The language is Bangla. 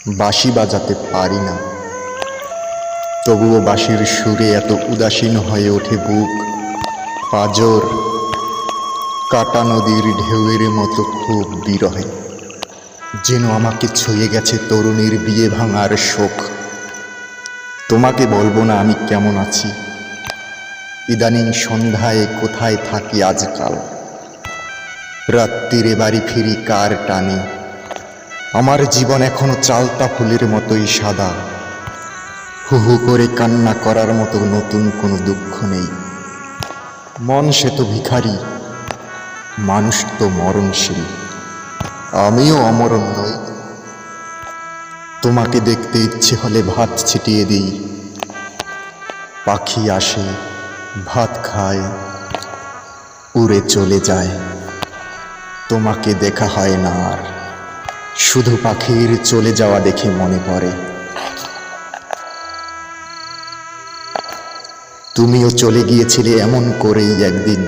বাঁশি বাজাতে পারি না, তবুও বাঁশির সুরে এত উদাসীন হয়ে ওঠে বুক। পাজর কাটা নদীর ঢেউয়ের মতো খুব বিরহে, যেন আমাকে ছুঁয়ে গেছে তরুণীর বিয়ে ভাঙার শোক। তোমাকে বলবো না আমি কেমন আছি, ইদানিং সন্ধ্যায় কোথায় থাকি আজকাল। রাত্রিরে বাড়ি ফিরি কার টানে, আমার জীবন এখনো চালতা ফুলের মতোই সাদা। হু হু করে কান্না করার মতো নতুন কোনো দুঃখ নেই। মন সে তো ভিখারি, মানুষ তো মরণশীল, আমিও অমরণ নই। তোমাকে দেখতে ইচ্ছে হলে ভাত ছিটিয়ে দিই, পাখি আসে ভাত খায় উড়ে চলে যায়। তোমাকে দেখা হয় না আর, শুধু পাখির চলে যাওয়া দেখে মনে পড়ে। তুমিও চলে গিয়েছিলে এমন করেই একদিন।